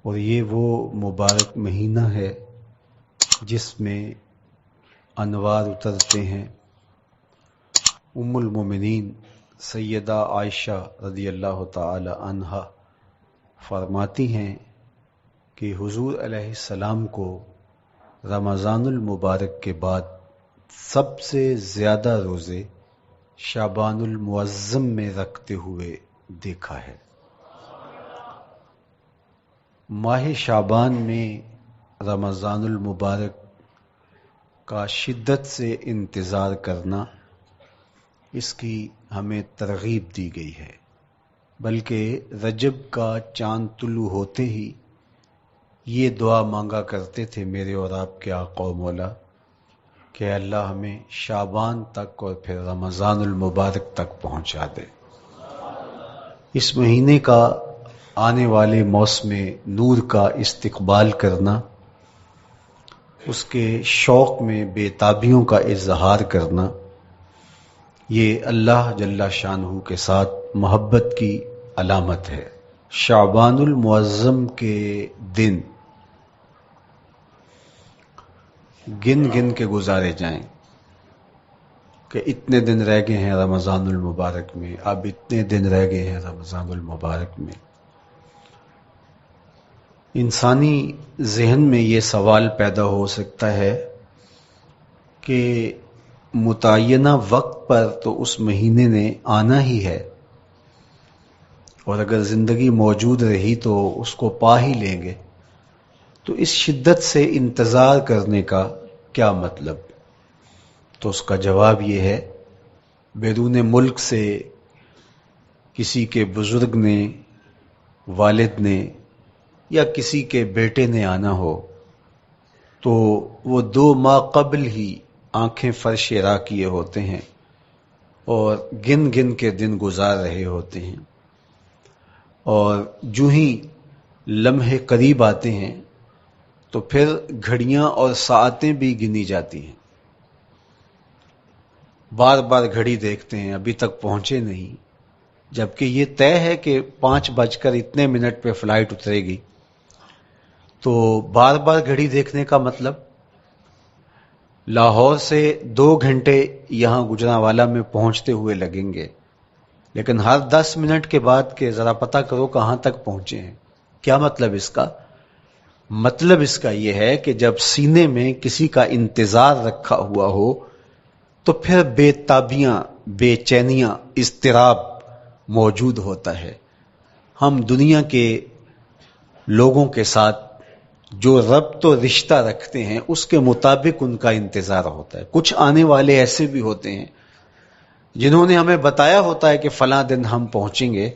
اور یہ وہ مبارک مہینہ ہے جس میں انوار اترتے ہیں۔ ام المومنین سیدہ عائشہ رضی اللہ تعالی عنہا فرماتی ہیں کہ حضور علیہ السلام کو رمضان المبارک کے بعد سب سے زیادہ روزے شعبان المعظم میں رکھتے ہوئے دیکھا ہے۔ ماہ شعبان میں رمضان المبارک کا شدت سے انتظار کرنا، اس کی ہمیں ترغیب دی گئی ہے، بلکہ رجب کا چاند طلوع ہوتے ہی یہ دعا مانگا کرتے تھے میرے اور آپ کے آقا و مولا کہ اللہ ہمیں شعبان تک اور پھر رمضان المبارک تک پہنچا دے۔ اس مہینے کا آنے والے موسم نور کا استقبال کرنا، اس کے شوق میں بے تابیوں کا اظہار کرنا، یہ اللہ جل شانہ کے ساتھ محبت کی علامت ہے۔ شعبان المعظم کے دن گن گن کے گزارے جائیں کہ اتنے دن رہ گئے ہیں رمضان المبارک میں، اب اتنے دن رہ گئے ہیں رمضان المبارک میں۔ انسانی ذہن میں یہ سوال پیدا ہو سکتا ہے کہ متعینہ وقت پر تو اس مہینے نے آنا ہی ہے، اور اگر زندگی موجود رہی تو اس کو پا ہی لیں گے، تو اس شدت سے انتظار کرنے کا کیا مطلب؟ تو اس کا جواب یہ ہے، بیرون ملک سے کسی کے بزرگ نے، والد نے یا کسی کے بیٹے نے آنا ہو تو وہ 2 ماہ قبل ہی آنکھیں فرش راہ کیے ہوتے ہیں اور گن گن کے دن گزار رہے ہوتے ہیں، اور جو ہی لمحے قریب آتے ہیں تو پھر گھڑیاں اور ساعتیں بھی گنی جاتی ہیں۔ بار بار گھڑی دیکھتے ہیں، ابھی تک پہنچے نہیں، جبکہ یہ طے ہے کہ 5:02 پہ فلائٹ اترے گی۔ تو بار بار گھڑی دیکھنے کا مطلب لاہور سے 2 گھنٹے یہاں گجرانوالہ میں پہنچتے ہوئے لگیں گے، لیکن ہر 10 منٹ کے بعد کہ ذرا پتہ کرو کہاں تک پہنچے ہیں۔ کیا مطلب اس کا؟ مطلب اس کا یہ ہے کہ جب سینے میں کسی کا انتظار رکھا ہوا ہو تو پھر بے تابیاں، بے چینیاں، اضطراب موجود ہوتا ہے۔ ہم دنیا کے لوگوں کے ساتھ جو ربط و رشتہ رکھتے ہیں اس کے مطابق ان کا انتظار ہوتا ہے۔ کچھ آنے والے ایسے بھی ہوتے ہیں جنہوں نے ہمیں بتایا ہوتا ہے کہ فلاں دن ہم پہنچیں گے،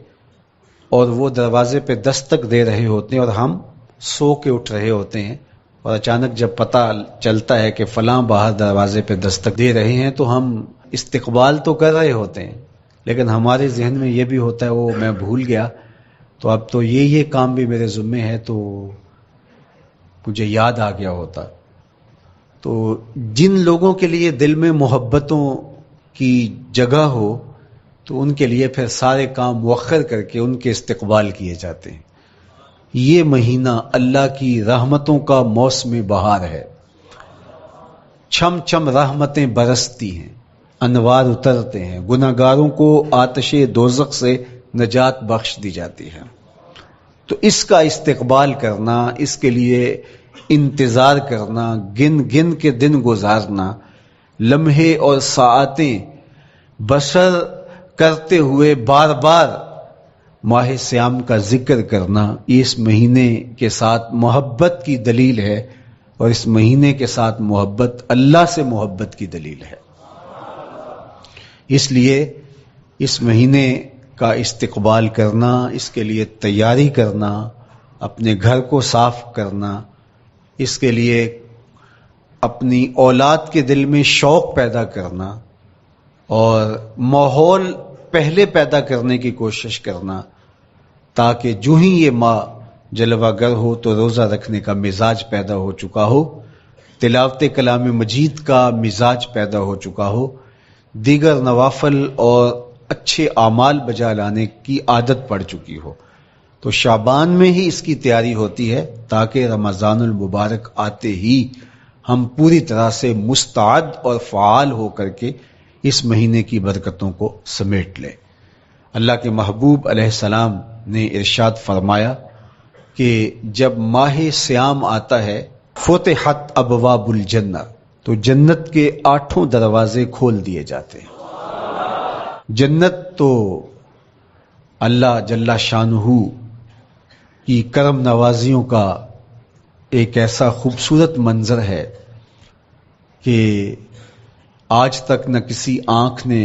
اور وہ دروازے پہ دستک دے رہے ہوتے ہیں اور ہم سو کے اٹھ رہے ہوتے ہیں، اور اچانک جب پتہ چلتا ہے کہ فلاں باہر دروازے پہ دستک دے رہے ہیں تو ہم استقبال تو کر رہے ہوتے ہیں، لیکن ہمارے ذہن میں یہ بھی ہوتا ہے وہ میں بھول گیا، تو اب تو یہ کام بھی میرے ذمے ہے، تو مجھے یاد آ گیا ہوتا۔ تو جن لوگوں کے لیے دل میں محبتوں کی جگہ ہو تو ان کے لیے پھر سارے کام مؤخر کر کے ان کے استقبال کیے جاتے ہیں۔ یہ مہینہ اللہ کی رحمتوں کا موسم بہار ہے، چھم چھم رحمتیں برستی ہیں، انوار اترتے ہیں، گناہگاروں کو آتش دوزخ سے نجات بخش دی جاتی ہے۔ تو اس کا استقبال کرنا، اس کے لیے انتظار کرنا، گن گن کے دن گزارنا، لمحے اور ساعتیں بسر کرتے ہوئے بار بار ماہ سیام کا ذکر کرنا، اس مہینے کے ساتھ محبت کی دلیل ہے، اور اس مہینے کے ساتھ محبت اللہ سے محبت کی دلیل ہے۔ اس لیے اس مہینے کا استقبال کرنا، اس کے لیے تیاری کرنا، اپنے گھر کو صاف کرنا، اس کے لیے اپنی اولاد کے دل میں شوق پیدا کرنا اور ماحول پہلے پیدا کرنے کی کوشش کرنا، تاکہ جو ہی یہ ماہ جلوہ گر ہو تو روزہ رکھنے کا مزاج پیدا ہو چکا ہو، تلاوت کلام مجید کا مزاج پیدا ہو چکا ہو، دیگر نوافل اور اچھے اعمال بجا لانے کی عادت پڑ چکی ہو۔ تو شعبان میں ہی اس کی تیاری ہوتی ہے تاکہ رمضان المبارک آتے ہی ہم پوری طرح سے مستعد اور فعال ہو کر کے اس مہینے کی برکتوں کو سمیٹ لیں۔ اللہ کے محبوب علیہ السلام نے ارشاد فرمایا کہ جب ماہ سیام آتا ہے فتحت ابواب الجنہ، تو جنت کے 8 دروازے کھول دیے جاتے ہیں۔ جنت تو اللہ جل شانہ کی کرم نوازیوں کا ایک ایسا خوبصورت منظر ہے کہ آج تک نہ کسی آنکھ نے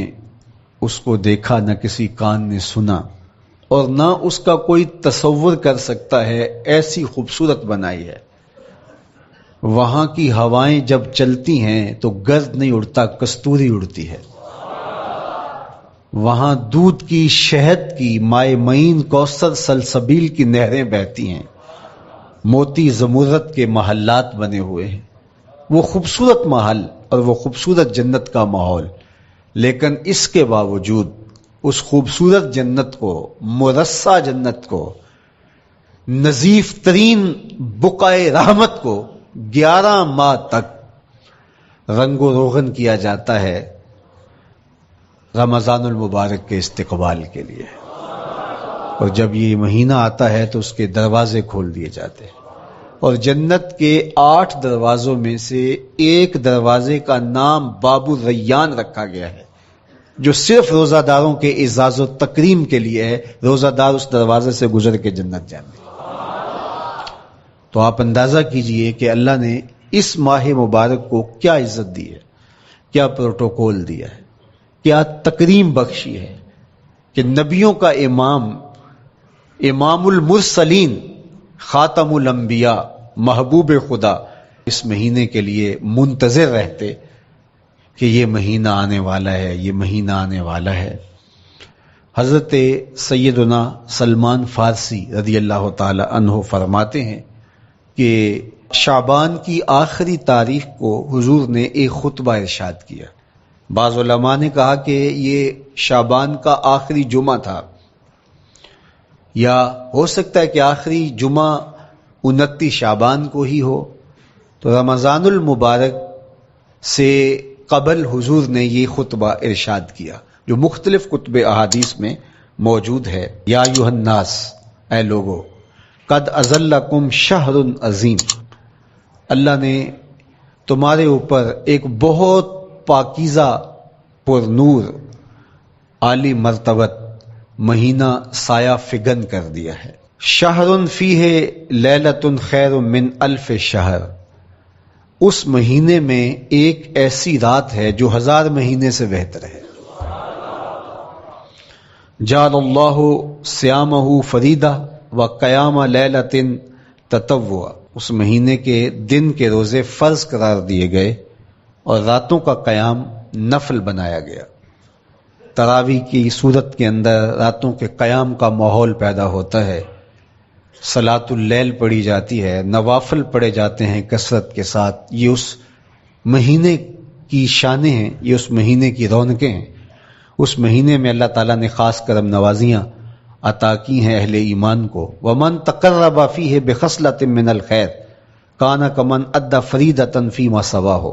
اس کو دیکھا، نہ کسی کان نے سنا، اور نہ اس کا کوئی تصور کر سکتا ہے، ایسی خوبصورت بنائی ہے۔ وہاں کی ہوائیں جب چلتی ہیں تو گرد نہیں اڑتا، کستوری اڑتی ہے۔ وہاں دودھ کی، شہد کی، مائے معین، کوثر، سلسبیل کی نہریں بہتی ہیں، موتی زمرد کے محلات بنے ہوئے ہیں۔ وہ خوبصورت محل اور وہ خوبصورت جنت کا ماحول، لیکن اس کے باوجود اس خوبصورت جنت کو، مرصع جنت کو، نظیف ترین بقعۂ رحمت کو 11 ماہ تک رنگ و روغن کیا جاتا ہے رمضان المبارک کے استقبال کے لیے، اور جب یہ مہینہ آتا ہے تو اس کے دروازے کھول دیے جاتے ہیں، اور جنت کے 8 دروازوں میں سے ایک دروازے کا نام باب الریان رکھا گیا ہے، جو صرف روزہ داروں کے اعزاز و تکریم کے لیے ہے۔ روزہ دار اس دروازے سے گزر کے جنت جائیں گے۔ تو آپ اندازہ کیجئے کہ اللہ نے اس ماہ مبارک کو کیا عزت دی ہے، کیا پروٹوکول دیا ہے، کیا تکریم بخشی ہے کہ نبیوں کا امام، امام المرسلین، خاتم الانبیاء، محبوب خدا اس مہینے کے لیے منتظر رہتے کہ یہ مہینہ آنے والا ہے، یہ مہینہ آنے والا ہے۔ حضرت سیدنا سلمان فارسی رضی اللہ تعالی عنہ فرماتے ہیں کہ شعبان کی آخری تاریخ کو حضور نے ایک خطبہ ارشاد کیا۔ بعض علماء نے کہا کہ یہ شعبان کا آخری جمعہ تھا، یا ہو سکتا ہے کہ آخری جمعہ 29 شعبان کو ہی ہو۔ تو رمضان المبارک سے قبل حضور نے یہ خطبہ ارشاد کیا، جو مختلف کتب احادیث میں موجود ہے۔ یا ایھا الناس، اے لوگو، قد اظلکم شہر عظیم، اللہ نے تمہارے اوپر ایک بہت پاکیزہ، پر نور، عالی مرتبت مہینہ سایہ فگن کر دیا ہے۔ شہر فیہ لیلۃ خیر من الف شہر، اس مہینے میں ایک ایسی رات ہے جو 1000 مہینے سے بہتر ہے۔ جعل اللہ صیامہ فریدہ وقیام لیلۃ تطوع، اس مہینے کے دن کے روزے فرض قرار دیے گئے اور راتوں کا قیام نفل بنایا گیا۔ تراویح کی صورت کے اندر راتوں کے قیام کا ماحول پیدا ہوتا ہے، صلاۃ اللیل پڑھی جاتی ہے، نوافل پڑھے جاتے ہیں کثرت کے ساتھ۔ یہ اس مہینے کی شانیں ہیں، یہ اس مہینے کی رونقیں ہیں۔ اس مہینے میں اللہ تعالیٰ نے خاص کرم نوازیاں عطا کی ہیں اہل ایمان کو۔ وَمَن تَقَرَّبَ فِيهِ بِخَصْلَةٍ مِّنَ الْخَيْرِ كَانَ كَمَنْ أَدَّى فَرِيضَةً فِيمَا سَوَاهُ،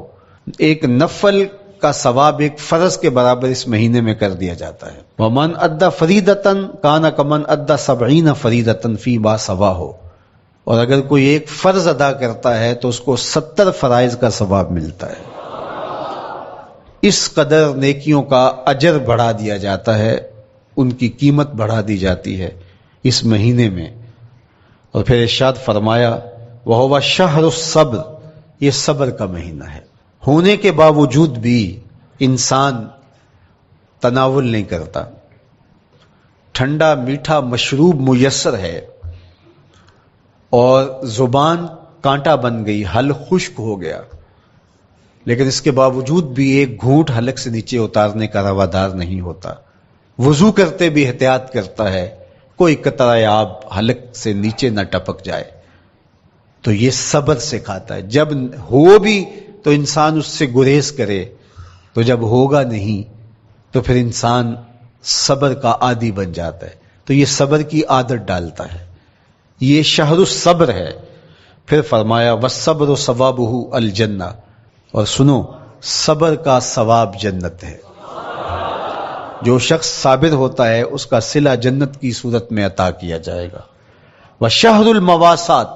ایک نفل کا ثواب ایک فرض کے برابر اس مہینے میں کر دیا جاتا ہے۔ وَمَنْ أَدَّى فَرِيضَةً كَانَ كَمَنْ أَدَّى 70 فَرِيضَةً فِيمَا سَوَاهُ، اور اگر کوئی ایک فرض ادا کرتا ہے تو اس کو 70 فرائض کا ثواب ملتا ہے۔ اس قدر نیکیوں کا اجر بڑھا دیا جاتا ہے، ان کی قیمت بڑھا دی جاتی ہے اس مہینے میں۔ اور پھر ارشاد فرمایا وَهُوَ شَهْرُ الصَّبْرِ، یہ صبر کا مہینہ ہے۔ ہونے کے باوجود بھی انسان تناول نہیں کرتا، ٹھنڈا میٹھا مشروب میسر ہے اور زبان کانٹا بن گئی، حلق خشک ہو گیا، لیکن اس کے باوجود بھی ایک گھونٹ حلق سے نیچے اتارنے کا روادار نہیں ہوتا۔ وضو کرتے بھی احتیاط کرتا ہے، کوئی قطرہ آب حلق سے نیچے نہ ٹپک جائے۔ تو یہ صبر سکھاتا ہے، جب ہو بھی تو انسان اس سے گریز کرے، تو جب ہوگا نہیں تو پھر انسان صبر کا عادی بن جاتا ہے۔ تو یہ صبر کی عادت ڈالتا ہے۔ یہ شہر الصبر ہے. پھر فرمایا والصبر ثوابہ الجنہ، اور سنو صبر کا ثواب جنت ہے. جو شخص صابر ہوتا ہے اس کا صلہ جنت کی صورت میں عطا کیا جائے گا. وشہر المواسات،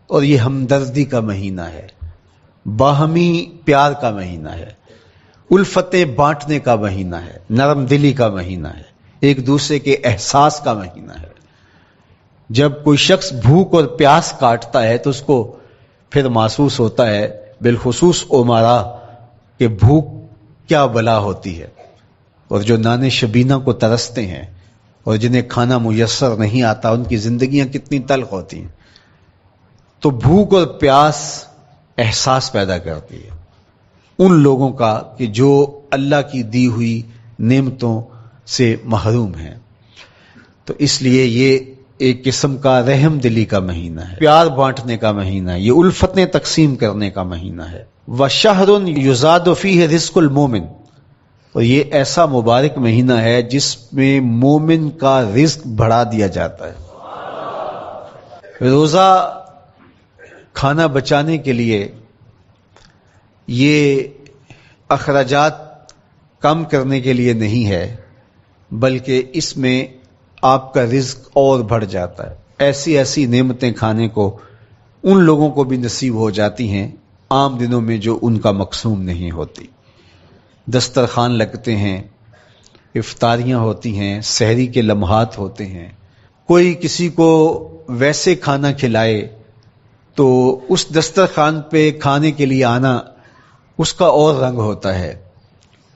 اور یہ ہمدردی کا مہینہ ہے، باہمی پیار کا مہینہ ہے، الفتیں بانٹنے کا مہینہ ہے، نرم دلی کا مہینہ ہے، ایک دوسرے کے احساس کا مہینہ ہے. جب کوئی شخص بھوک اور پیاس کاٹتا ہے تو اس کو پھر محسوس ہوتا ہے، بالخصوص امراء، کہ بھوک کیا بلا ہوتی ہے. اور جو نان شبینہ کو ترستے ہیں اور جنہیں کھانا میسر نہیں آتا، ان کی زندگیاں کتنی تلخ ہوتی ہیں. تو بھوک اور پیاس احساس پیدا کرتی ہے ان لوگوں کا کہ جو اللہ کی دی ہوئی نعمتوں سے محروم ہیں. تو اس لیے یہ ایک قسم کا رحم دلی کا مہینہ ہے، پیار بانٹنے کا مہینہ ہے، یہ الفتیں تقسیم کرنے کا مہینہ ہے. وَشَهْرٌ يُزَادُ فِيهِ رِزْقُ الْمُؤْمِنِ، اور یہ ایسا مبارک مہینہ ہے جس میں مومن کا رزق بڑھا دیا جاتا ہے. روزہ کھانا بچانے کے لیے یہ اخراجات کم کرنے کے لیے نہیں ہے، بلکہ اس میں آپ کا رزق اور بڑھ جاتا ہے. ایسی ایسی نعمتیں کھانے کو ان لوگوں کو بھی نصیب ہو جاتی ہیں عام دنوں میں جو ان کا مقسوم نہیں ہوتی. دسترخوان لگتے ہیں، افطاریاں ہوتی ہیں، سحری کے لمحات ہوتے ہیں. کوئی کسی کو ویسے کھانا کھلائے تو اس دسترخوان پہ کھانے کے لیے آنا اس کا اور رنگ ہوتا ہے.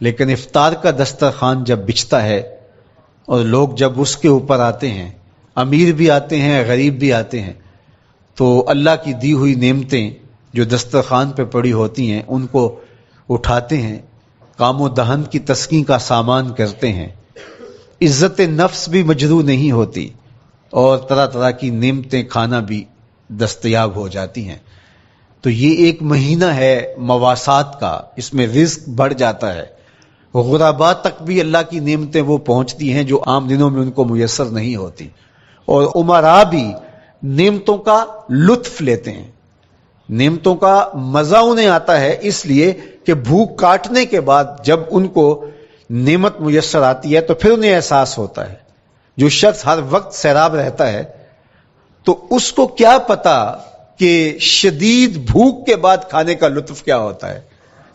لیکن افطار کا دسترخوان جب بچھتا ہے اور لوگ جب اس کے اوپر آتے ہیں، امیر بھی آتے ہیں، غریب بھی آتے ہیں، تو اللہ کی دی ہوئی نعمتیں جو دسترخوان پہ پڑی ہوتی ہیں ان کو اٹھاتے ہیں، کام و دہن کی تسکین کا سامان کرتے ہیں. عزت نفس بھی مجروح نہیں ہوتی اور طرح طرح کی نعمتیں کھانا بھی دستیاب ہو جاتی ہیں. تو یہ ایک مہینہ ہے مواسات کا، اس میں رزق بڑھ جاتا ہے. غرباء تک بھی اللہ کی نعمتیں وہ پہنچتی ہیں جو عام دنوں میں ان کو میسر نہیں ہوتی، اور امراء بھی نعمتوں کا لطف لیتے ہیں. نعمتوں کا مزہ انہیں آتا ہے اس لیے کہ بھوک کاٹنے کے بعد جب ان کو نعمت میسر آتی ہے تو پھر انہیں احساس ہوتا ہے. جو شخص ہر وقت سیراب رہتا ہے تو اس کو کیا پتا کہ شدید بھوک کے بعد کھانے کا لطف کیا ہوتا ہے.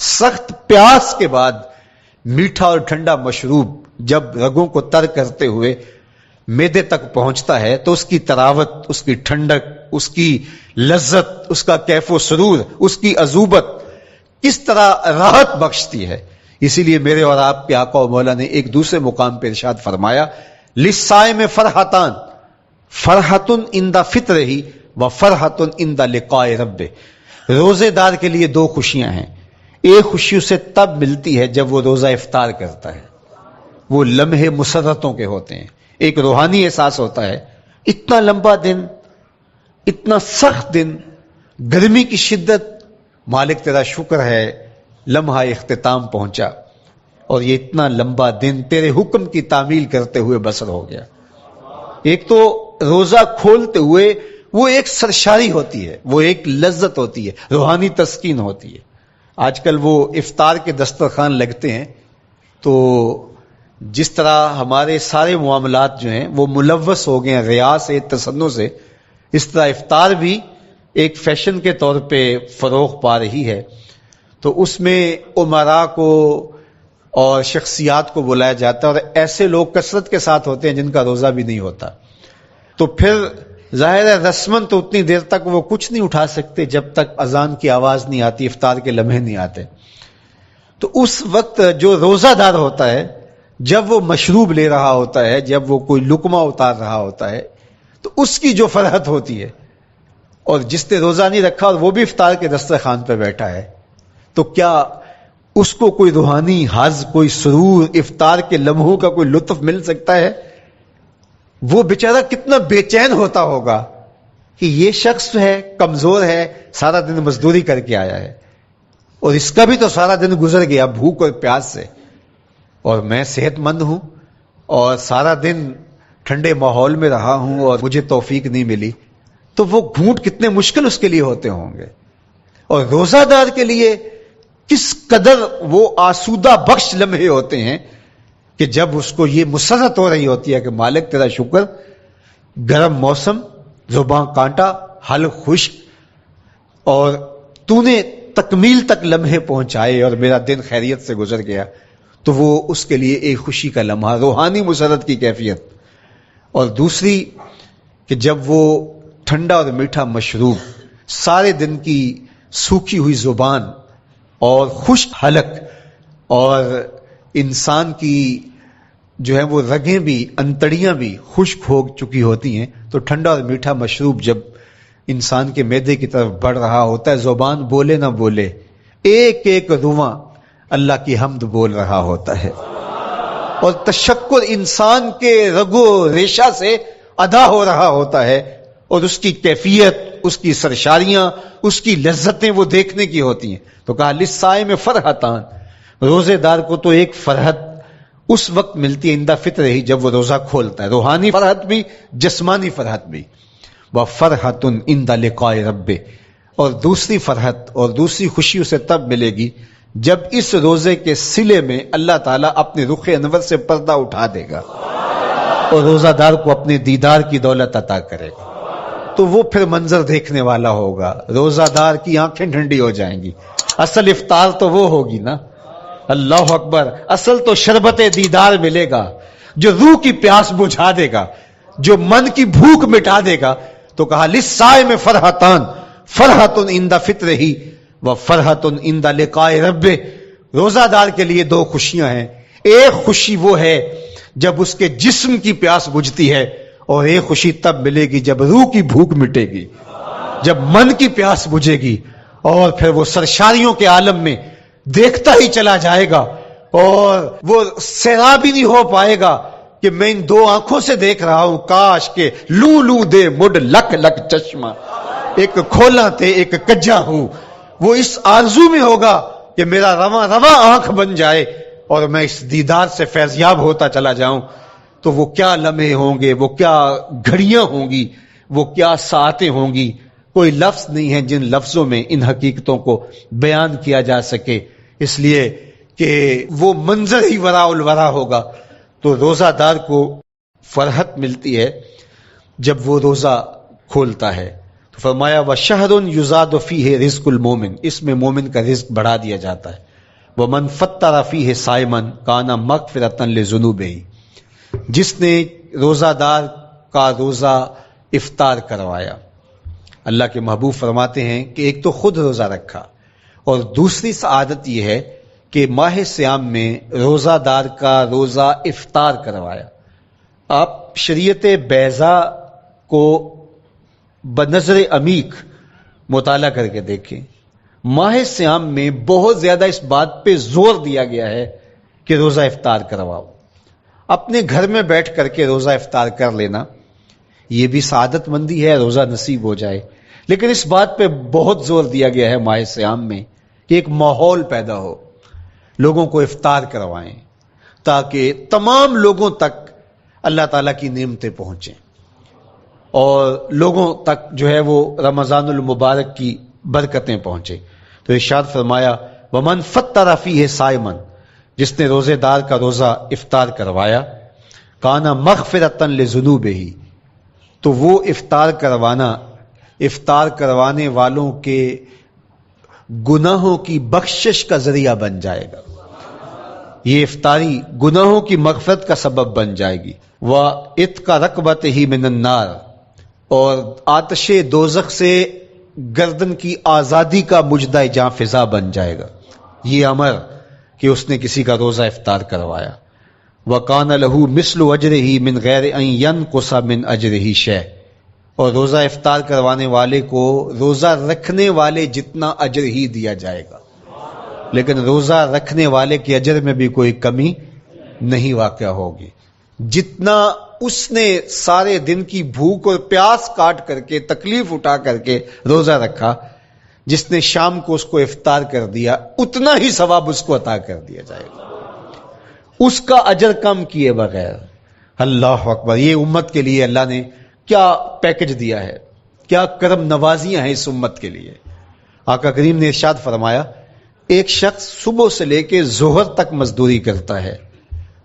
سخت پیاس کے بعد میٹھا اور ٹھنڈا مشروب جب رگوں کو تر کرتے ہوئے معدے تک پہنچتا ہے تو اس کی تراوت، اس کی ٹھنڈک، اس کی لذت، اس کا کیف و سرور، اس کی عذوبت کس طرح راحت بخشتی ہے. اسی لیے میرے اور آپ کے آقا و مولا نے ایک دوسرے مقام پہ ارشاد فرمایا للصائم فرحتان، فرحتن عند فطرہ و فرحتن عند لقاء ربہ. روزے دار کے لیے دو خوشیاں ہیں. ایک خوشی اسے تب ملتی ہے جب وہ روزہ افطار کرتا ہے، وہ لمحے مسرتوں کے ہوتے ہیں، ایک روحانی احساس ہوتا ہے. اتنا لمبا دن، اتنا سخت دن، گرمی کی شدت، مالک تیرا شکر ہے لمحہ اختتام پہنچا اور یہ اتنا لمبا دن تیرے حکم کی تعمیل کرتے ہوئے بسر ہو گیا. ایک تو روزہ کھولتے ہوئے وہ ایک سرشاری ہوتی ہے، وہ ایک لذت ہوتی ہے، روحانی تسکین ہوتی ہے. آج کل وہ افطار کے دسترخوان لگتے ہیں تو جس طرح ہمارے سارے معاملات جو ہیں وہ ملوث ہو گئے ہیں ریا سے، تسنن سے، اس طرح افطار بھی ایک فیشن کے طور پہ فروغ پا رہی ہے. تو اس میں امراء کو اور شخصیات کو بلایا جاتا ہے اور ایسے لوگ کثرت کے ساتھ ہوتے ہیں جن کا روزہ بھی نہیں ہوتا. تو پھر ظاہر ہے رسمن تو اتنی دیر تک وہ کچھ نہیں اٹھا سکتے جب تک اذان کی آواز نہیں آتی، افطار کے لمحے نہیں آتے. تو اس وقت جو روزہ دار ہوتا ہے جب وہ مشروب لے رہا ہوتا ہے، جب وہ کوئی لقمہ اتار رہا ہوتا ہے، تو اس کی جو فرحت ہوتی ہے، اور جس نے روزہ نہیں رکھا اور وہ بھی افطار کے دسترخوان پہ بیٹھا ہے، تو کیا اس کو کوئی روحانی حظ، کوئی سرور، افطار کے لمحوں کا کوئی لطف مل سکتا ہے؟ وہ بیچارہ کتنا بے چین ہوتا ہوگا کہ یہ شخص ہے کمزور ہے، سارا دن مزدوری کر کے آیا ہے اور اس کا بھی تو سارا دن گزر گیا بھوک اور پیاس سے، اور میں صحت مند ہوں اور سارا دن ٹھنڈے ماحول میں رہا ہوں اور مجھے توفیق نہیں ملی. تو وہ گھونٹ کتنے مشکل اس کے لیے ہوتے ہوں گے. اور روزہ دار کے لیے کس قدر وہ آسودہ بخش لمحے ہوتے ہیں کہ جب اس کو یہ مسرت ہو رہی ہوتی ہے کہ مالک تیرا شکر، گرم موسم، زبان کانٹا، حلق خشک، اور تو نے تکمیل تک لمحے پہنچائے اور میرا دن خیریت سے گزر گیا. تو وہ اس کے لیے ایک خوشی کا لمحہ، روحانی مسرت کی کیفیت. اور دوسری کہ جب وہ ٹھنڈا اور میٹھا مشروب، سارے دن کی سوکھی ہوئی زبان اور خشک حلق، اور انسان کی جو ہے وہ رگیں بھی، انتڑیاں بھی خشک ہو چکی ہوتی ہیں، تو ٹھنڈا اور میٹھا مشروب جب انسان کے معدے کی طرف بڑھ رہا ہوتا ہے، زبان بولے نہ بولے، ایک ایک رواں اللہ کی حمد بول رہا ہوتا ہے، اور تشکر انسان کے رگو ریشہ سے ادا ہو رہا ہوتا ہے، اور اس کی کیفیت، اس کی سرشاریاں، اس کی لذتیں وہ دیکھنے کی ہوتی ہیں. تو کہا للصائم فرحتان، روزے دار کو تو ایک فرحت اس وقت ملتی ہے عند فطر ہی، جب وہ روزہ کھولتا ہے، روحانی فرحت بھی، جسمانی فرحت بھی. وَفَرْحَةٌ عِنْدَ لِقَاءِ رَبِّهِ، اور دوسری فرحت اور دوسری خوشی اسے تب ملے گی جب اس روزے کے صلے میں اللہ تعالیٰ اپنے رخ انور سے پردہ اٹھا دے گا اور روزہ دار کو اپنے دیدار کی دولت عطا کرے گا. تو وہ پھر منظر دیکھنے والا ہوگا، روزہ دار کی آنکھیں ٹھنڈی ہو جائیں گی. اصل افطار تو وہ ہوگی نا، اللہ اکبر، اصل تو شربت دیدار ملے گا جو روح کی پیاس بجھا دے گا، جو من کی بھوک مٹا دے گا. تو کہا للصائم فرحتان، فرحۃ عند فطرہ وفرحۃ عند لقاء ربہ. روزہ دار کے لیے دو خوشیاں ہیں، ایک خوشی وہ ہے جب اس کے جسم کی پیاس بجھتی ہے، اور ایک خوشی تب ملے گی جب روح کی بھوک مٹے گی، جب من کی پیاس بجھے گی، اور پھر وہ سرشاریوں کے عالم میں دیکھتا ہی چلا جائے گا، اور وہ سیراب ہی نہیں ہو پائے گا کہ میں ان دو آنکھوں سے دیکھ رہا ہوں، کاش کہ لوں لوں دے مڈ لک لک چشمہ، ایک کھولا تے ایک کجا ہوں. وہ اس آرزو میں ہوگا کہ میرا رواں رواں آنکھ بن جائے اور میں اس دیدار سے فیضیاب ہوتا چلا جاؤں. تو وہ کیا لمحے ہوں گے، وہ کیا گھڑیاں ہوں گی، وہ کیا ساعتیں ہوں گی، کوئی لفظ نہیں ہے جن لفظوں میں ان حقیقتوں کو بیان کیا جا سکے، اس لیے کہ وہ منظر ہی وراء الورا ہوگا. تو روزہ دار کو فرحت ملتی ہے جب وہ روزہ کھولتا ہے. تو فرمایا وَشَهْرٌ يُزَادُ فِيهِ رِزْقُ الْمُؤْمِنِ، اس میں مومن کا رزق بڑھا دیا جاتا ہے. وَمَنْ فَطَّرَ فِيهِ صَائِمًا كَانَ مَغْفِرَةً لِذُنُوبِهِ، جس نے روزہ دار کا روزہ افطار کروایا. اللہ کے محبوب فرماتے ہیں کہ ایک تو خود روزہ رکھا، اور دوسری سعادت یہ ہے کہ ماہ صیام میں روزہ دار کا روزہ افطار کروایا. آپ شریعت بیضاء کو بنظر عمیق مطالعہ کر کے دیکھیں. ماہ صیام میں بہت زیادہ اس بات پہ زور دیا گیا ہے کہ روزہ افطار کرواؤ. اپنے گھر میں بیٹھ کر کے روزہ افطار کر لینا یہ بھی سعادت مندی ہے، روزہ نصیب ہو جائے، لیکن اس بات پہ بہت زور دیا گیا ہے ماہ صیام میں کہ ایک ماحول پیدا ہو، لوگوں کو افطار کروائیں تاکہ تمام لوگوں تک اللہ تعالیٰ کی نعمتیں پہنچیں اور لوگوں تک جو ہے وہ رمضان المبارک کی برکتیں پہنچیں. تو ارشاد فرمایا وَمَنْ فَطَّرَ فِيهِ صَائِمًا، جس نے روزے دار کا روزہ افطار کروایا، کانا مغفرۃ لذنوبہ، تو وہ افطار کروانے والوں کے گناہوں کی بخشش کا ذریعہ بن جائے گا. یہ افطاری گناہوں کی مغفرت کا سبب بن جائے گی. وَعِتْقَ رَقْبَتِهِ مِنَ النَّارِ، اور آتش دوزخ سے گردن کی آزادی کا مجدہ جاں فضا بن جائے گا یہ امر کہ اس نے کسی کا روزہ افطار کروایا. وَقَانَ لَهُ مِثْلُ أَجْرِهِ مِنْ غَيْرِ أَنْ يَنْقُصَ مِنْ أَجْرِهِ شَيْءٌ، اور روزہ افطار کروانے والے کو روزہ رکھنے والے جتنا اجر ہی دیا جائے گا، لیکن روزہ رکھنے والے کے اجر میں بھی کوئی کمی نہیں واقع ہوگی. جتنا اس نے سارے دن کی بھوک اور پیاس کاٹ کر کے تکلیف اٹھا کر کے روزہ رکھا، جس نے شام کو اس کو افطار کر دیا اتنا ہی ثواب اس کو عطا کر دیا جائے گا، اس کا اجر کم کیے بغیر. اللہ اکبر، یہ امت کے لیے اللہ نے کیا پیکج دیا ہے. کیا کرم نوازیاں ہیں اس امت کے لیے. آقا کریم نے ارشاد فرمایا ایک شخص صبح سے لے کے ظہر تک مزدوری کرتا ہے,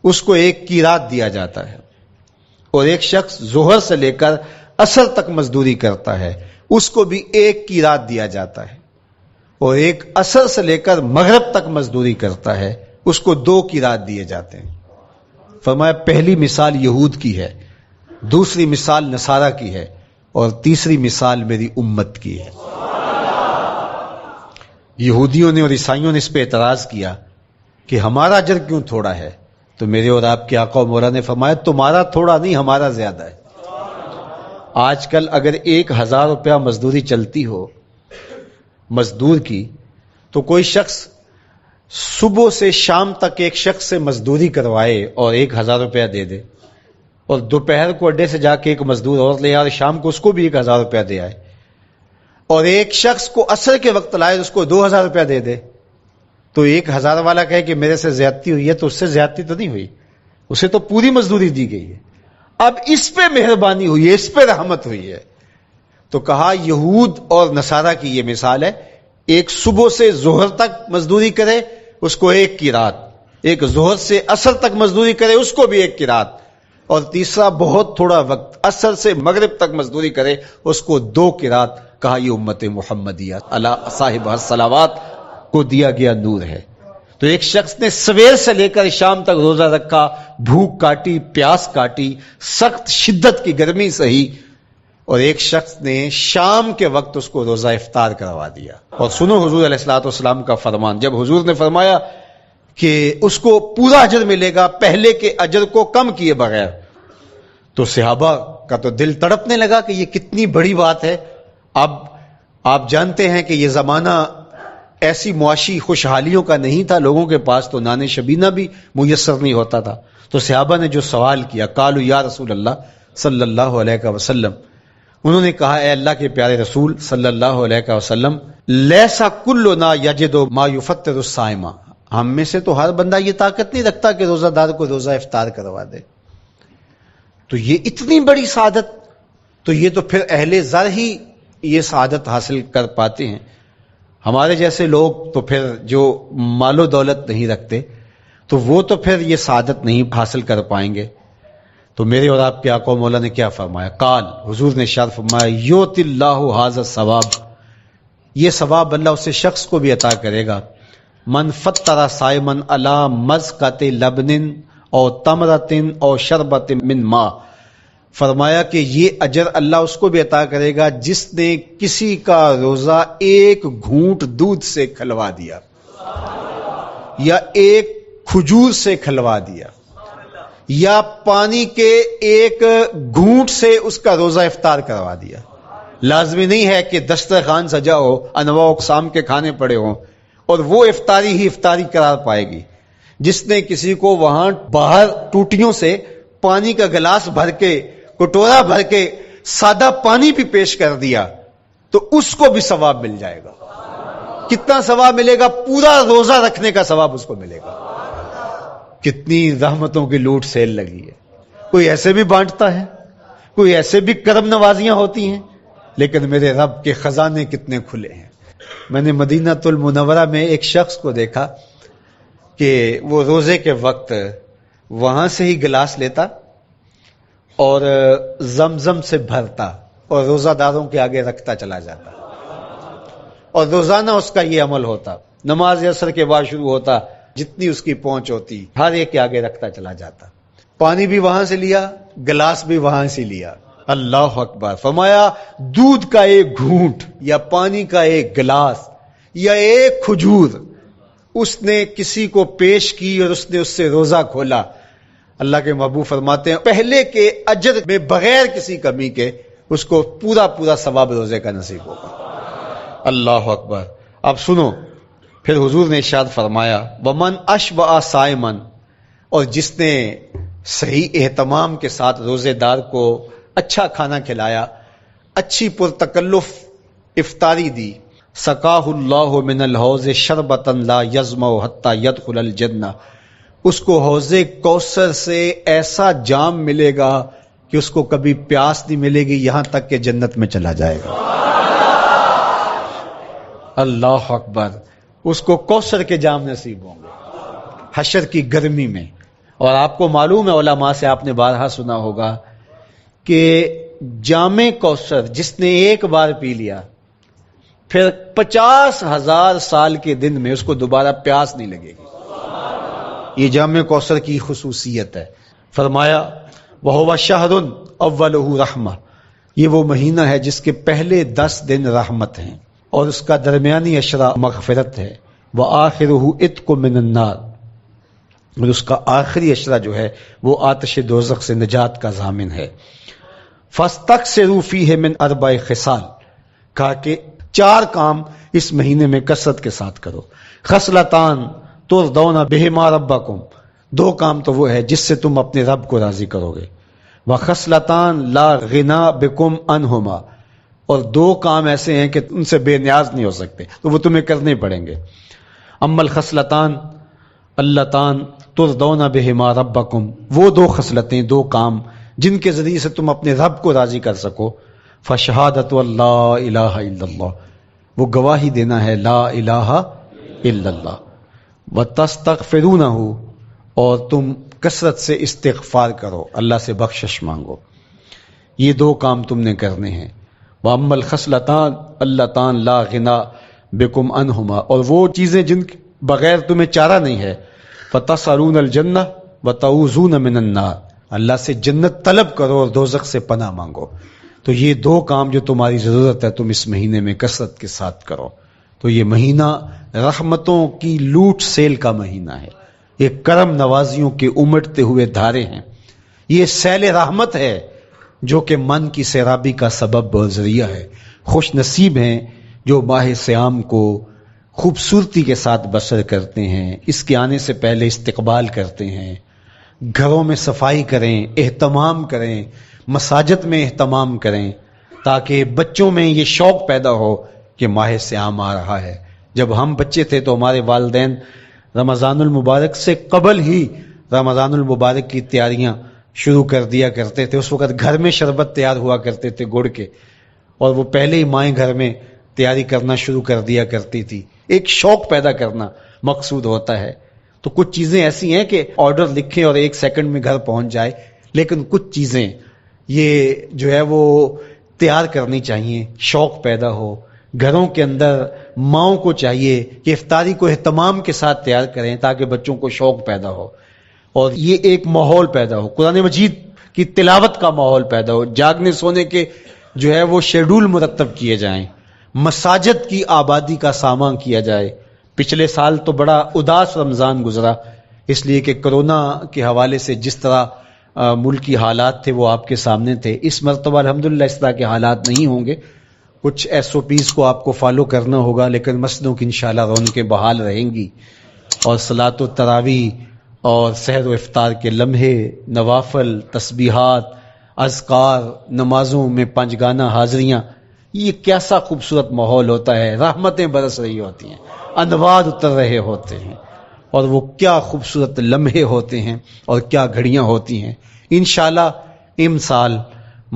اس کو ایک قیراط دیا جاتا ہے, اور ایک شخص ظہر سے لے کر عصر تک مزدوری کرتا ہے, اس کو بھی ایک قیراط دیا جاتا ہے, اور ایک عصر سے لے کر مغرب تک مزدوری کرتا ہے, اس کو 2 قیراط دیے جاتے ہیں. فرمایا پہلی مثال یہود کی ہے, دوسری مثال نصارہ کی ہے, اور تیسری مثال میری امت کی ہے. یہودیوں نے اور عیسائیوں نے اس پہ اعتراض کیا کہ ہمارا اجر کیوں تھوڑا ہے, تو میرے اور آپ کے آقا و مولا نے فرمایا تمہارا تھوڑا نہیں, ہمارا زیادہ ہے. آج کل اگر 1000 روپیہ مزدوری چلتی ہو مزدور کی, تو کوئی شخص صبح سے شام تک ایک شخص سے مزدوری کروائے اور 1000 روپیہ دے دے, اور دوپہر کو اڈے سے جا کے ایک مزدور اور لے آئے, شام کو اس کو بھی 1000 روپیہ دے آئے, اور ایک شخص کو عصر کے وقت لائے اس کو 2000 روپیہ دے دے, تو 1000 والا کہے کہ میرے سے زیادتی ہوئی ہے, تو اس سے زیادتی تو نہیں ہوئی, اسے تو پوری مزدوری دی گئی ہے. اب اس پہ مہربانی ہوئی ہے, اس پہ رحمت ہوئی ہے. تو کہا یہود اور نصارہ کی یہ مثال ہے, ایک صبح سے ظہر تک مزدوری کرے اس کو 1 قیراط, ایک ظہر سے عصر تک مزدوری کرے اس کو بھی 1 قیراط, اور تیسرا بہت تھوڑا وقت عصر سے مغرب تک مزدوری کرے اس کو 2 قیراط. کہا یہ امت محمدیہ علی صاحب الصلوات کو دیا گیا نور ہے. تو ایک شخص نے سویر سے لے کر شام تک روزہ رکھا, بھوک کاٹی, پیاس کاٹی, سخت شدت کی گرمی سہی, اور ایک شخص نے شام کے وقت اس کو روزہ افطار کروا دیا. اور سنو حضور علیہ الصلوۃ والسلام کا فرمان, جب حضور نے فرمایا کہ اس کو پورا اجر ملے گا پہلے کے اجر کو کم کیے بغیر, تو صحابہ کا تو دل تڑپنے لگا کہ یہ کتنی بڑی بات ہے. اب آپ جانتے ہیں کہ یہ زمانہ ایسی معاشی خوشحالیوں کا نہیں تھا, لوگوں کے پاس تو نان شبینہ بھی میسر نہیں ہوتا تھا. تو صحابہ نے جو سوال کیا, قالوا یا رسول اللہ صلی اللہ علیہ وسلم, انہوں نے کہا اے اللہ کے پیارے رسول صلی اللہ علیہ وسلم, لیسا کلنا یجد ما یفطر الصائم, ہم میں سے تو ہر بندہ یہ طاقت نہیں رکھتا کہ روزہ دار کو روزہ افطار کروا دے. تو یہ اتنی بڑی سعادت, تو یہ تو پھر اہل زر ہی یہ سعادت حاصل کر پاتے ہیں. ہمارے جیسے لوگ تو پھر جو مال و دولت نہیں رکھتے, تو وہ تو پھر یہ سعادت نہیں حاصل کر پائیں گے. تو میرے اور آپ کے آقا و مولا نے کیا فرمایا, قال, حضور نے ارشاد فرمایا, یؤت اللہ ھذا الثواب, یہ ثواب اللہ اسے شخص کو بھی عطا کرے گا, من فطر صائما علی مزقۃ لبن او تمرۃ او شربۃ من ماء. فرمایا کہ یہ اجر اللہ اس کو بھی عطا کرے گا جس نے کسی کا روزہ 1 گھونٹ دودھ سے کھلوا دیا, یا 1 کھجور سے کھلوا دیا, یا پانی کے 1 گھونٹ سے اس کا روزہ افطار کروا دیا. لازمی نہیں ہے کہ دسترخوان سجا ہو, انواع اقسام کے کھانے پڑے ہوں, اور وہ افطاری ہی افطاری قرار پائے گی. جس نے کسی کو وہاں باہر ٹوٹیوں سے پانی کا گلاس بھر کے, کٹورا بھر کے سادہ پانی بھی پیش کر دیا, تو اس کو بھی ثواب مل جائے گا. کتنا ثواب ملے گا؟ پورا روزہ رکھنے کا ثواب اس کو ملے گا. کتنی رحمتوں کی لوٹ سیل لگی ہے. کوئی ایسے بھی بانٹتا ہے, کوئی ایسے بھی کرم نوازیاں ہوتی ہیں, لیکن میرے رب کے خزانے کتنے کھلے ہیں. میں نے مدینہ المنورہ میں ایک شخص کو دیکھا کہ وہ روزے کے وقت وہاں سے ہی گلاس لیتا اور زمزم سے بھرتا اور روزہ داروں کے آگے رکھتا چلا جاتا, اور روزانہ اس کا یہ عمل ہوتا. نماز عصر کے بعد شروع ہوتا, جتنی اس کی پہنچ ہوتی ہر ایک کے آگے رکھتا چلا جاتا. پانی بھی وہاں سے لیا, گلاس بھی وہاں سے لیا. اللہ اکبر. فرمایا دودھ کا 1 گھونٹ یا پانی کا 1 گلاس یا 1 کھجور اس نے کسی کو پیش کی اور اس نے اس سے روزہ کھولا. اللہ کے محبوب فرماتے ہیں پہلے کے اجر میں بغیر کسی کمی کے اس کو پورا پورا ثواب روزے کا نصیب ہوگا. اللہ اکبر. اب سنو, پھر حضور نے ارشاد فرمایا ومن اشبع صائما, اور جس نے صحیح اہتمام کے ساتھ روزے دار کو اچھا کھانا کھلایا, اچھی پرتکلف افطاری دی, سقاہ اللہ من الحوض شربتا لا یظمأ حتی یدخل الجنہ, اس کو حوض کوثر سے ایسا جام ملے گا کہ اس کو کبھی پیاس نہیں ملے گی یہاں تک کہ جنت میں چلا جائے گا. اللہ اکبر. اس کو کوثر کے جام نصیب ہوں گے حشر کی گرمی میں. اور آپ کو معلوم ہے، علماء سے آپ نے بارہا سنا ہوگا کہ جام کوثر جس نے ایک بار پی لیا پھر 50,000 سال کے دن میں اس کو دوبارہ پیاس نہیں لگے گی. یہ جام کوثر کی خصوصیت ہے. فرمایا وَهُوَ شَهْرٌ أَوَّلُهُ رَحْمَةٌ. یہ وہ مہینہ ہے جس کے پہلے 10 دن رحمت ہیں اور اس کا درمیانی عشرہ مغفرت ہے. وَآخِرُهُ عِتْقٌ مِّنَ النَّارِ. اور اس کا آخری عشرہ جو ہے وہ آتش دوزخ سے نجات کا ضامن ہے. فَاسْتَكْثِرُوا فِيهِ مِنْ 4 خِصَالٍ. کہا کہ 4 کام اس مہینے میں کثرت کے ساتھ کرو. خصلتان ترضون بہما ربکم. 2 کام تو وہ ہے جس سے تم اپنے رب کو راضی کرو گے. وخصلتان لا غنا بکم عنہما. اور 2 کام ایسے ہیں کہ ان سے بے نیاز نہیں ہو سکتے تو وہ تمہیں کرنے پڑیں گے. اما الخصلتان اللتان ترضون بہما ربکم. وہ 2 خصلتیں، 2 کام جن کے ذریعے سے تم اپنے رب کو راضی کر سکو. فشہادت اللہ الہ الا اللہ. وہ گواہی دینا ہے لا الہ الا اللہ. وتستغفرونہ. اور تم کثرت سے استغفار کرو، اللہ سے بخشش مانگو. یہ 2 کام تم نے کرنے ہیں. وَأَمَّا الْخَصْلَتَانِ اللَّتَانِ لَا غِنَىٰ بِكُمْ عَنْهُمَا. اور وہ چیزیں جن کے بغیر تمہیں چارہ نہیں ہے. فَتَسْأَلُونَ الْجَنَّةَ وَتَعُوذُونَ مِنَ النَّارِ. اللہ سے جنت طلب کرو اور دوزخ سے پناہ مانگو. تو یہ 2 کام جو تمہاری ضرورت ہے تم اس مہینے میں کثرت کے ساتھ کرو. تو یہ مہینہ رحمتوں کی لوٹ سیل کا مہینہ ہے. یہ کرم نوازیوں کے امٹتے ہوئے دھارے ہیں. یہ سیل رحمت ہے جو کہ من کی سیرابی کا سبب اور ذریعہ ہے. خوش نصیب ہیں جو ماہ صیام کو خوبصورتی کے ساتھ بسر کرتے ہیں، اس کے آنے سے پہلے استقبال کرتے ہیں، گھروں میں صفائی کریں، اہتمام کریں، مساجد میں اہتمام کریں، تاکہ بچوں میں یہ شوق پیدا ہو کہ ماہ صیام آ رہا ہے. جب ہم بچے تھے تو ہمارے والدین رمضان المبارک سے قبل ہی رمضان المبارک کی تیاریاں شروع کر دیا کرتے تھے. اس وقت گھر میں شربت تیار ہوا کرتے تھے گڑ کے، اور وہ پہلے ہی مائیں گھر میں تیاری کرنا شروع کر دیا کرتی تھی. ایک شوق پیدا کرنا مقصود ہوتا ہے. تو کچھ چیزیں ایسی ہیں کہ آرڈر لکھیں اور 1 سیکنڈ میں گھر پہنچ جائے، لیکن کچھ چیزیں یہ جو ہے وہ تیار کرنی چاہیے، شوق پیدا ہو. گھروں کے اندر ماؤں کو چاہیے کہ افطاری کو اہتمام کے ساتھ تیار کریں تاکہ بچوں کو شوق پیدا ہو اور یہ ایک ماحول پیدا ہو، قرآن مجید کی تلاوت کا ماحول پیدا ہو، جاگنے سونے کے جو ہے وہ شیڈول مرتب کیے جائیں، مساجد کی آبادی کا سامان کیا جائے. پچھلے سال تو بڑا اداس رمضان گزرا، اس لیے کہ کرونا کے حوالے سے جس طرح ملکی حالات تھے وہ آپ کے سامنے تھے. اس مرتبہ الحمدللہ اس طرح کے حالات نہیں ہوں گے. کچھ SOPs کو آپ کو فالو کرنا ہوگا، لیکن مسجدوں کی انشاءاللہ رونقیں بحال رہیں گی، اور صلاۃ و تراویح اور سحر و افطار کے لمحے، نوافل، تسبیحات، اذکار، نمازوں میں 5 گانہ حاضریاں، یہ کیسا خوبصورت ماحول ہوتا ہے. رحمتیں برس رہی ہوتی ہیں، انوار اتر رہے ہوتے ہیں، اور وہ کیا خوبصورت لمحے ہوتے ہیں اور کیا گھڑیاں ہوتی ہیں. انشاءاللہ امسال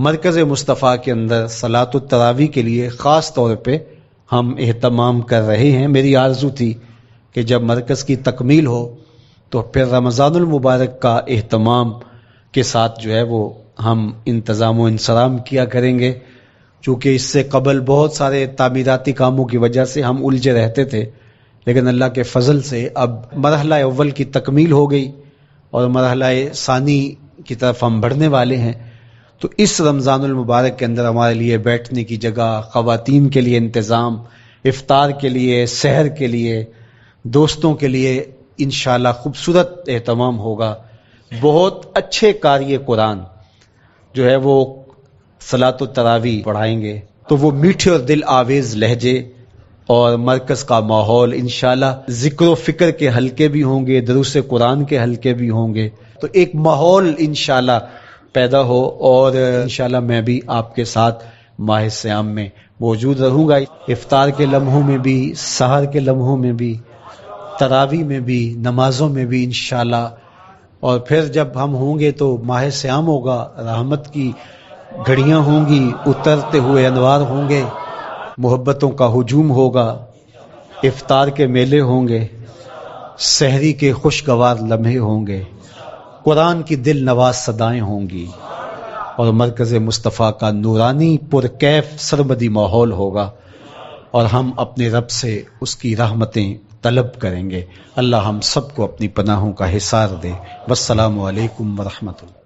مرکز مصطفیٰ کے اندر صلاۃ التراویح کے لیے خاص طور پہ ہم اہتمام کر رہے ہیں. میری آرزو تھی کہ جب مرکز کی تکمیل ہو تو پھر رمضان المبارک کا اہتمام کے ساتھ جو ہے وہ ہم انتظام و انصرام کیا کریں گے. چونکہ اس سے قبل بہت سارے تعمیراتی کاموں کی وجہ سے ہم الجھے رہتے تھے، لیکن اللہ کے فضل سے اب مرحلہ اول کی تکمیل ہو گئی اور مرحلہ ثانی کی طرف ہم بڑھنے والے ہیں. تو اس رمضان المبارک کے اندر ہمارے لیے بیٹھنے کی جگہ، خواتین کے لیے انتظام، افطار کے لیے، سحر کے لیے، دوستوں کے لیے انشاءاللہ خوبصورت اہتمام ہوگا. بہت اچھے قاری قرآن جو ہے وہ صلاۃ التراویح پڑھائیں گے، تو وہ میٹھے اور دل آویز لہجے اور مرکز کا ماحول انشاءاللہ ذکر و فکر کے حلقے بھی ہوں گے، دروس قرآن کے حلقے بھی ہوں گے. تو ایک ماحول انشاءاللہ پیدا ہو، اور انشاءاللہ میں بھی آپ کے ساتھ ماہ صیام میں موجود رہوں گا. افطار کے لمحوں میں بھی، سحر کے لمحوں میں بھی، تراویح میں بھی، نمازوں میں بھی انشاءاللہ اور پھر جب ہم ہوں گے تو ماہ سیام ہوگا، رحمت کی گھڑیاں ہوں گی، اترتے ہوئے انوار ہوں گے، محبتوں کا ہجوم ہوگا، افطار کے میلے ہوں گے، سحری کے خوشگوار لمحے ہوں گے، قرآن کی دل نواز صدائیں ہوں گی، اور مرکز مصطفیٰ کا نورانی پرکیف سرمدی ماحول ہوگا، اور ہم اپنے رب سے اس کی رحمتیں طلب کریں گے۔ اللہ ہم سب کو اپنی پناہوں کا حصار دے۔ والسلام علیکم ورحمۃ اللہ۔